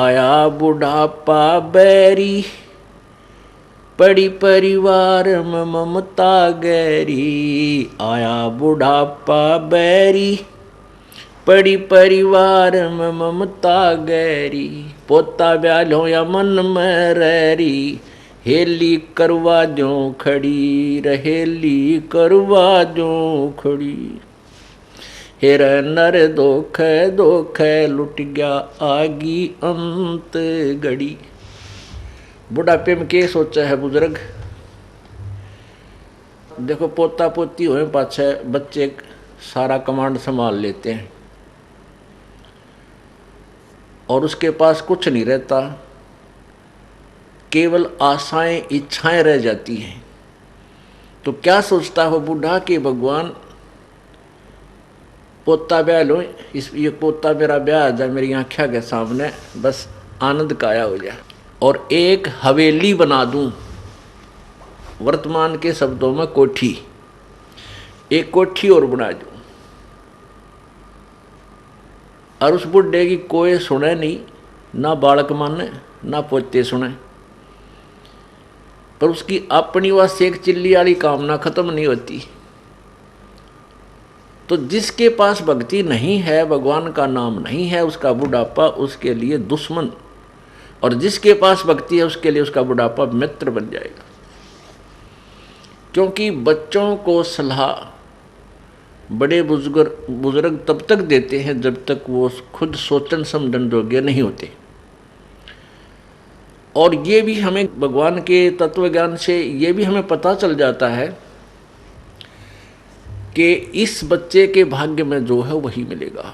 आया बुढ़ापा बैरी, पड़ी परिवार में ममता गहरी। आया बुढ़ापा बैरी, पड़ी परिवार में ममता गहरी। पोता ब्यालो या मन में रहरी, हेली करवा जो खड़ी, रहेली करवा जो खड़ी। हेर नर दोख दोख लुट गया आगी अंत घड़ी। बुढ़ापे में क्या सोचा है बुजुर्ग? देखो पोता पोती हुए पाछे बच्चे सारा कमांड संभाल लेते हैं और उसके पास कुछ नहीं रहता, केवल आशाएं इच्छाएं रह जाती हैं। तो क्या सोचता हो बूढ़ा कि भगवान पोता ब्याह लो, इस ये पोता मेरा ब्याह आ जाए मेरी आँखों के सामने, बस आनंद काया हो जाए और एक हवेली बना दूं। वर्तमान के शब्दों में कोठी, एक कोठी और बना दूं और उस बुढ़े की कोई सुने नहीं, ना बालक माने ना पोते सुने, पर उसकी अपनी वह सेक चिल्ली वाली कामना खत्म नहीं होती। तो जिसके पास भक्ति नहीं है, भगवान का नाम नहीं है, उसका बुढ़ापा उसके लिए दुश्मन, और जिसके पास भक्ति है उसके लिए उसका बुढ़ापा मित्र बन जाएगा। क्योंकि बच्चों को सलाह बड़े बुजुर्ग तब तक देते हैं जब तक वो खुद सोचन समझन योग्य नहीं होते। और ये भी हमें भगवान के तत्व ज्ञान से ये भी हमें पता चल जाता है कि इस बच्चे के भाग्य में जो है वही मिलेगा।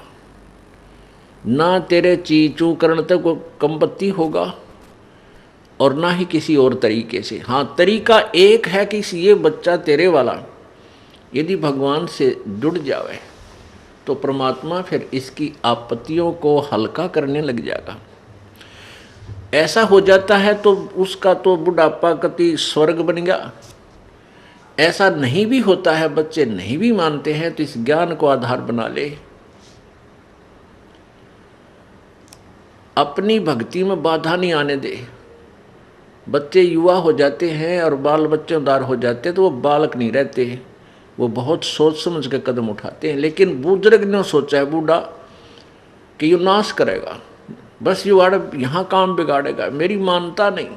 ना तेरे चीचू करने तक को कंपत्ति होगा और ना ही किसी और तरीके से। हाँ, तरीका एक है कि ये बच्चा तेरे वाला यदि भगवान से जुड़ जावे तो परमात्मा फिर इसकी आपत्तियों को हल्का करने लग जाएगा। ऐसा हो जाता है तो उसका तो बुढ़ापा कति स्वर्ग बन गया। ऐसा नहीं भी होता है, बच्चे नहीं भी मानते हैं, तो इस ज्ञान को आधार बना ले, अपनी भक्ति में बाधा नहीं आने दे। बच्चे युवा हो जाते हैं और बाल बच्चेदार हो जाते हैं तो वो बालक नहीं रहते, वो बहुत सोच समझ के कदम उठाते हैं। लेकिन बुजुर्ग ने सोचा है बूढ़ा कि ये नाश करेगा, बस ये यहाँ काम बिगाड़ेगा, मेरी मानता नहीं।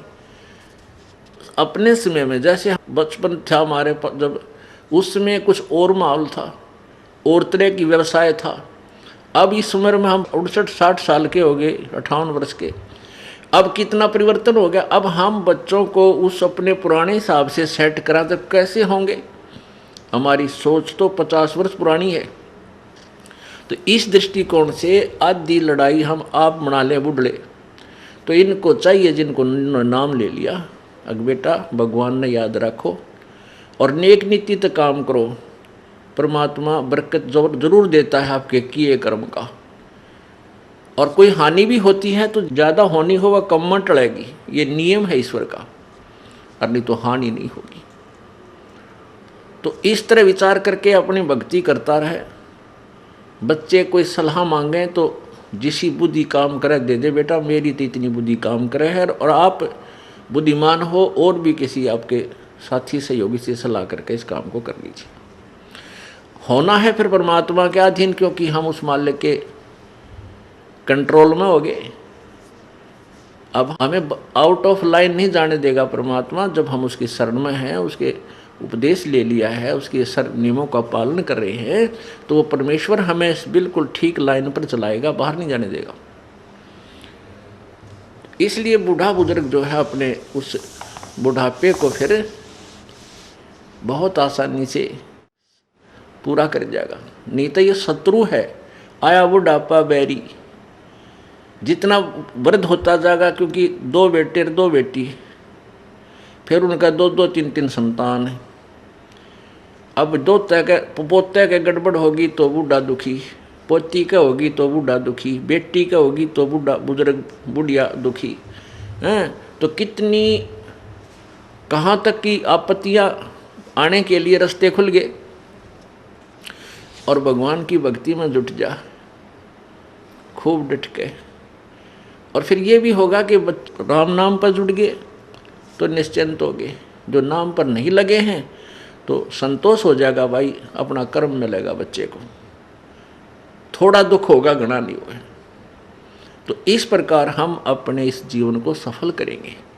अपने समय में जैसे बचपन था हमारे, जब उस समय कुछ और माहौल था, और तरह की व्यवसाय था। अब इस उम्र में हम 68-60 साल के हो गए, 58 वर्ष के, अब कितना परिवर्तन हो गया। अब हम बच्चों को उस अपने पुराने हिसाब से सेट करा तो कैसे होंगे? हमारी सोच तो 50 वर्ष पुरानी है। तो इस दृष्टिकोण से आधी लड़ाई हम आप बना लें बुढ़ले। तो इनको चाहिए, जिनको नाम ले लिया, अग बेटा भगवान ने याद रखो और नेक नीति तक काम करो, परमात्मा बरकत जरूर देता है आपके किए कर्म का। और कोई हानि भी होती है तो ज़्यादा होनी हो वह कम में टलेगी, ये नियम है ईश्वर का, और नहीं तो हानि नहीं होगी। तो इस तरह विचार करके अपनी भक्ति करता रहे। बच्चे कोई सलाह मांगे तो जिसी बुद्धि काम करे दे दे, बेटा मेरी तो इतनी बुद्धि काम करे है, और आप बुद्धिमान हो और भी किसी आपके साथी सहयोगी से सलाह करके इस काम को कर लीजिए। होना है फिर परमात्मा के अधीन, क्योंकि हम उस मालिक के कंट्रोल में हो गए। अब हमें आउट ऑफ लाइन नहीं जाने देगा परमात्मा। जब हम उसकी शरण में हैं, उसके उपदेश ले लिया है, उसके नियमों का पालन कर रहे हैं, तो वो परमेश्वर हमें बिल्कुल ठीक लाइन पर चलाएगा, बाहर नहीं जाने देगा। इसलिए बूढ़ा बुजुर्ग जो है अपने उस बुढ़ापे को फिर बहुत आसानी से पूरा कर जाएगा। नहीं तो ये शत्रु है। आया बुढ़ापा बैरी, जितना वृद्ध होता जाएगा, क्योंकि 2 बेटे 2 बेटी, फिर उनका 2-2 3-3 संतान है। अब पोते के गड़बड़ होगी तो बूढ़ा दुखी, पोती का होगी तो बूढ़ा दुखी, बेटी का होगी तो बुढ़िया दुखी हैं। तो कितनी कहाँ तक की आपत्तियाँ आने के लिए रास्ते खुल गए। और भगवान की भक्ति में जुट जा खूब डट के, और फिर ये भी होगा कि राम नाम पर जुड़ गए तो निश्चिंत हो गए, जो नाम पर नहीं लगे हैं तो संतोष हो जाएगा, भाई अपना कर्म मिलेगा बच्चे को, थोड़ा दुख होगा घना नहीं होगा। तो इस प्रकार हम अपने इस जीवन को सफल करेंगे।